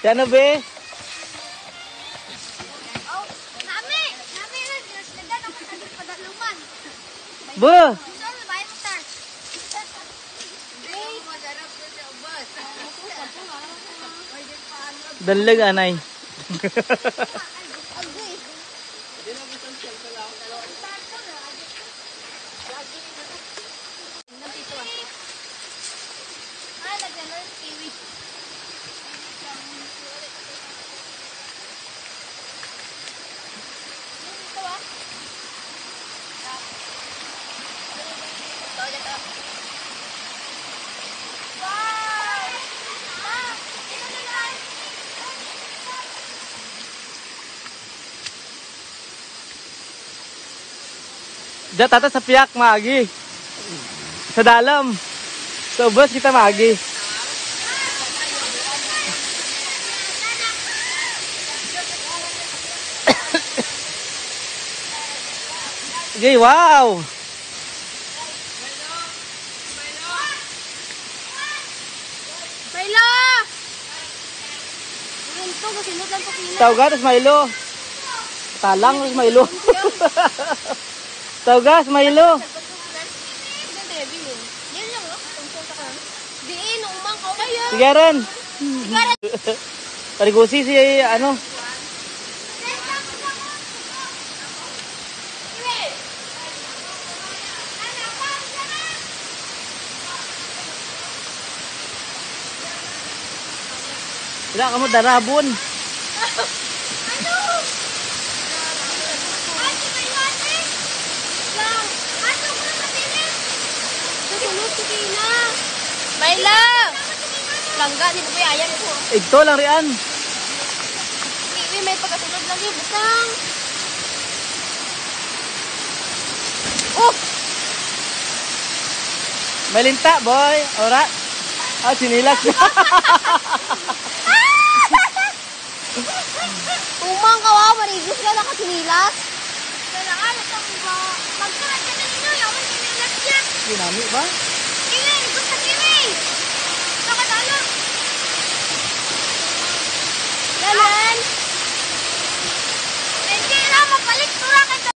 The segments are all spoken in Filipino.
Yan na, be. Bo! Dalag, anay. Diyan tata sa piyak, maagi. Sa dalam. Sa ubos kita maagi. Okay, wow! Milo! Tawga, tas Milo. Talang, tas Milo. Tawgas, Milo. Sige rin. Parigusi si ano. Wala ka mo darabon. Milo! Langga, di ba ba ayan ito? Ito lang riyan. May pagkasunod lang yun. Butang! Oh! May linta, boy. Ora. Ah, sinilas na. Umang kawawa, marigos ka nakasinilas. Kailangan, ito ba? Magkarat ka na nino, yung sinilas niya. Ginami ba? Kiwi, basta kiwi. Nakadalo. Lalan. Hindi na, mapalit tura ka ito.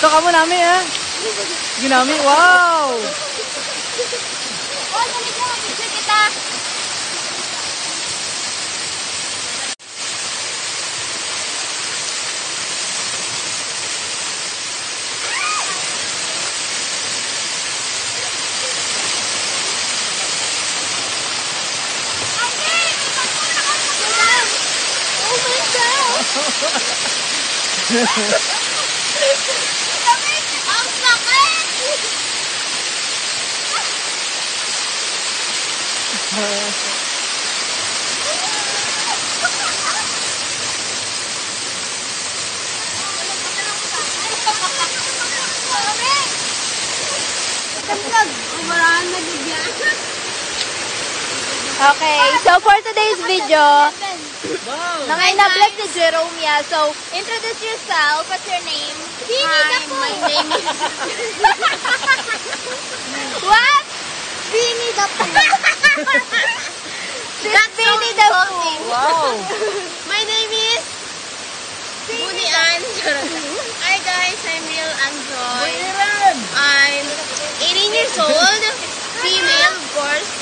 Ito ka mo namin eh. Ginami, wow! Oh, galit mo, picture kita. Ang sakit! Okay, so for today's video, naka-inablog ni Jerome ya. So, introduce yourself. What's your name? Hi, my name is... What? Bini the Pooh. Bini the Pooh. Wow! My name is... Bunian. Hi guys, I'm Neil Anjoy. I'm 18 years old. Female, of course.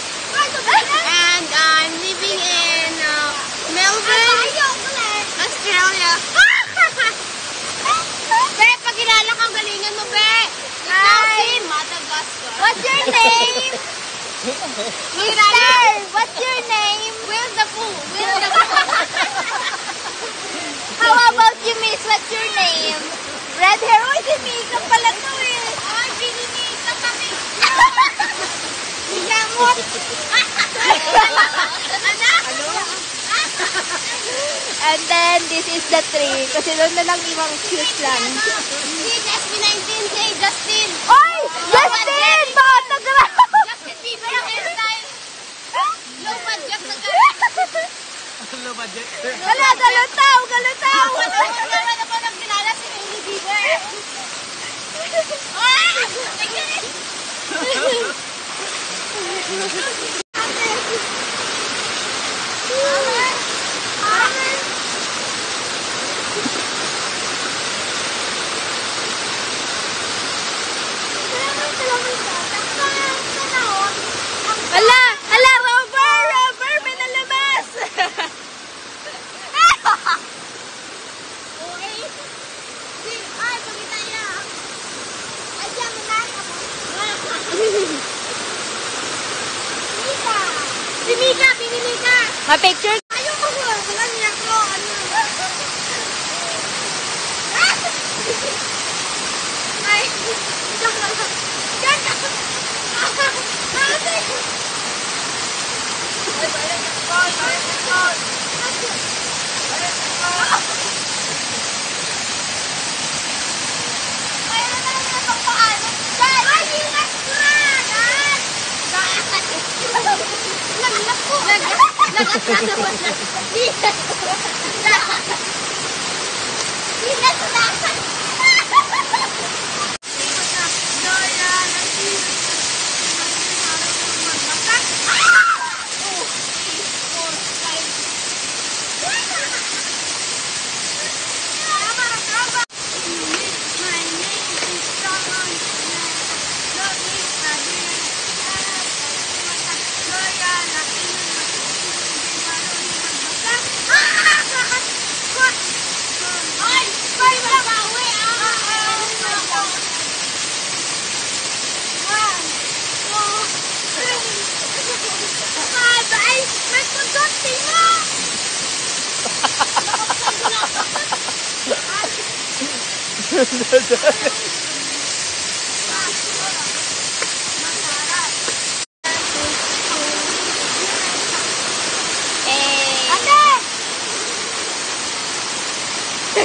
What's your name? Mister, what's your name? Where's the food? How about you, miss? What's your name? Red hair. Uy, si Mika pala to eh. Ay, Mika kami. Yamot. And then, this is the tree. Kasi doon na lang ibang cute lang. SB19, say Justin. Oy! Justin! Baka tagra! Justin Bieber ang hairstyle. Low budget na gano'n. Low budget. Wala, galutaw! Galutaw! Wala po nang kilala si Hailey Bieber. Oy! Hala! Hala! Robber! May nalabas! Ay, pagkita niya. Ay, siya, minasa mo. Mika! Si Mika! Pinili ka! Ma-picture? Ayaw ko ko! Wala niya ko! Ay! Diyan ka lang! Diyan ka!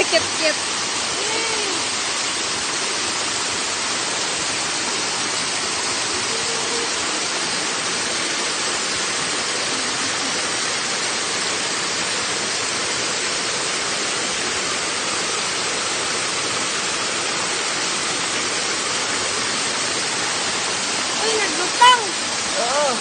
Kip-kip. Uy, naglutang. Oo.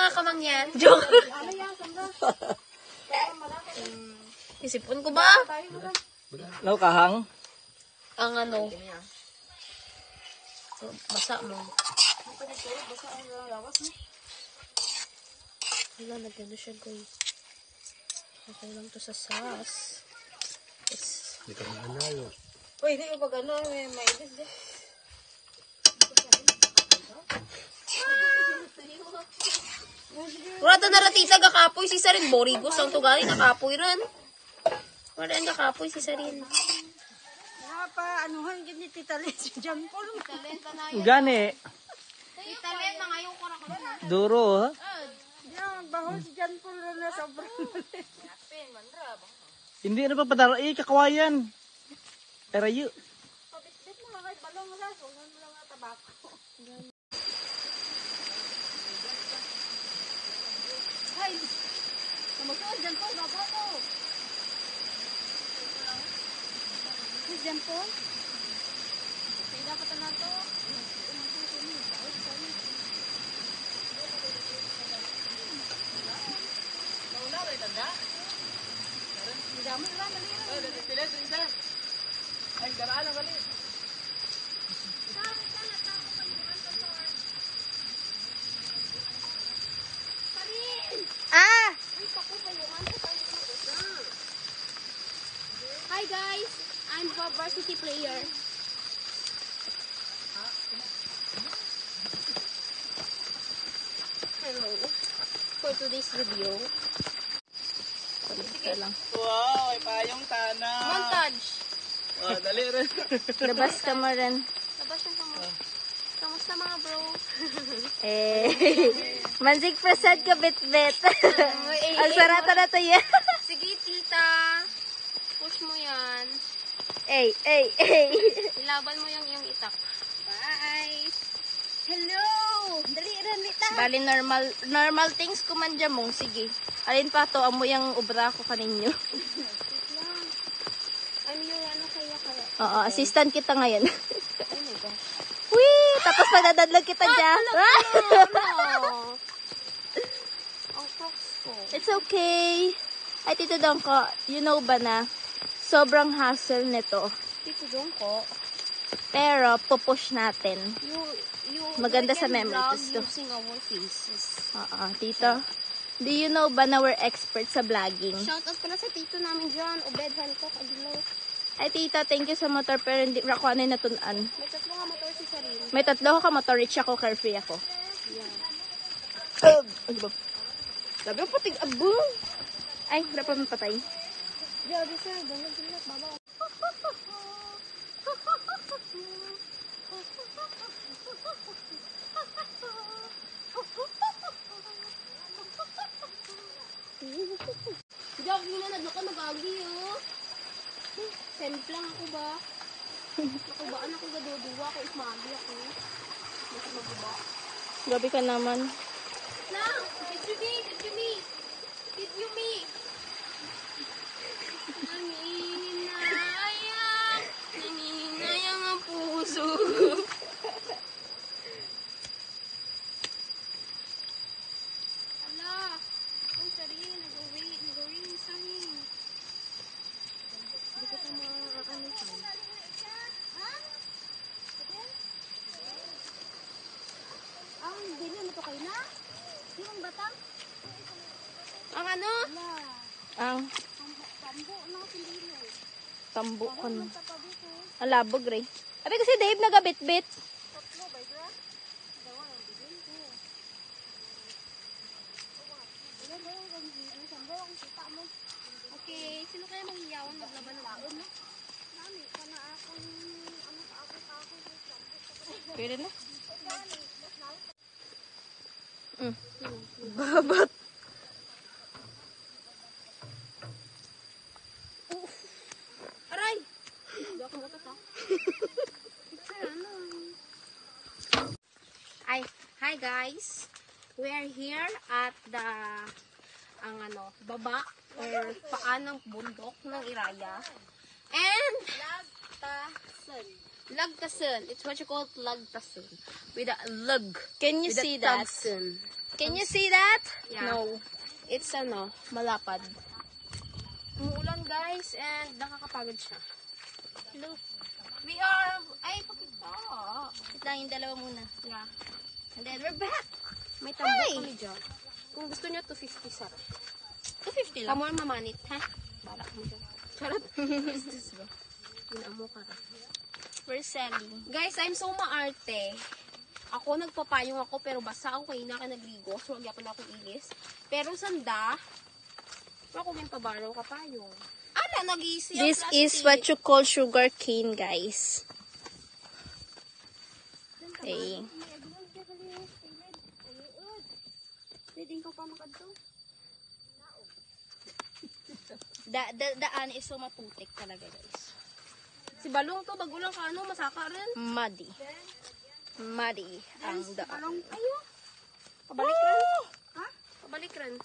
mga kamangyan. Joke. Isipon ko ba? Law kahang. Ang ano. Basa mo. Wala, nagano siya guys. Okay lang to sa sauce. Yes. Hindi ka maanayo. Uy, hindi ko pag ano, may mailis dyan. Rata na ratita gakapoy si Sarin. Borigos ang tugali nakapoy rin. Wala ang gakapoy si Sarin. Pa, anuhan gini titali si John Paul. Gani. Itali, mga yung kurak na. Duro, ha? Yan, bahol si John Paul na sobrang. Hindi na pa padara. Kakawayan. Erayo. Pabitbit mo nga kay balong lang. Huwag mo lang nga tabako. Ay! Kamusta John Paul? Baba ko. Who's John Paul? Kaya dapat na to. Ay, garaan ang kali. Ah! Hi guys! I'm a varsity player. Hello. For today's video. Lang. Wow, ay payong tana. Montage! Oh, dali rin. Labas ka mo rin. Labas yung kamo. Kamusta mga bro? Mansig prasad ka bit-bit. Ang sarata na to yan. Sige tita. Push mo yan. Ey. Ilaban mo yung itak. Bye! Hello! Dali rin, Lita. Bali normal things ko man dyan mong. Sige. Alin pa to, amo yung ubra ko kaninyo. I'm your ano kaya. Oo, assistant kita ngayon. Oh my gosh. Wee! Tapos magdadadlag kita dyan. No. Ang crocs ko. It's okay. Ay, Tito Dongko, you know ba na, sobrang hassle nito. Dito doon ko. Pero, pupush natin. Maganda we sa can memories vlog to. using our faces. Oo, Tito. Do you know ba na we're experts sa vlogging? Shout out pala sa tito namin dyan. Obed Hancock, Aguilar. Ay, Tita, thank you sa motor, pero hindi ako ano yung natunan. May tatlo nga motor si Sarine. May 3 ako ka motor, rich ako, carefree ako. Yeah. Sabi ko, patig abong. Ay, wala pa mapatay. Grabe sir, bangang silat, baba. Jogging na, naglaka mag-agi, oh. Semplang ako ba? Nakubaan ako gaduduwa ako, ismagi ako. Basta maguba. Gabi ka naman. Na! Video me! Video me! Video me! Nanginayang! Nanginayang ang puso. Ala! Ang sarili, nag-ring sa'yo. Hindi ko ito makakanisan. Hindi na, ito kayo na? Yung batang? Ang ano? Ang Tambo na pindilo. tambo ko na. Ang labog, Ray. Abi kasi Dave nagabit-bit. Tatlo, by gra? Dawa, ang bigyan ko. Okay, sino kaya maghiyawan maglaban ng baon? Nami, kana akong ano ka ako. Pwede na. Babat. Aray! Hindi ako matata. Hi guys! We are here at the baba or paan ng bundok ng Iraya. And Lagtasun. Lagtasun. It's what you call lagtasun. With a lug. Can you With a see that? tagsun. Can you see that? Yeah. No. It's Malapad. umuulan guys and nakakapagod siya. Look. We are, ay pakita. Wait lang yung dalawa muna. Yeah. And then we're back. May tambok kami dyan. Kung gusto niya 250 sir. 250 lang. Kamu ang mamanit, ha? Bala mo dyan. Charot. Business ba? Ginamo ka rin. We're selling. Guys, I'm so maarte. Ako nagpapayong ako pero basa ako kayo na ka nagligo. So, wag pa na akong ilis. Pero sanda, ako may pabaraw ka payong. Ala, nag-iisi ang This plastic. is what you call sugar cane, guys. Okay. Pwede ka pa makadto. Daan is so matutik talaga, guys. Si Balong to, bago lang ka, masaka rin. Muddy. Muddy ang daan. Balong, ayo. Pabalik rin. Ha? Pabalik rin.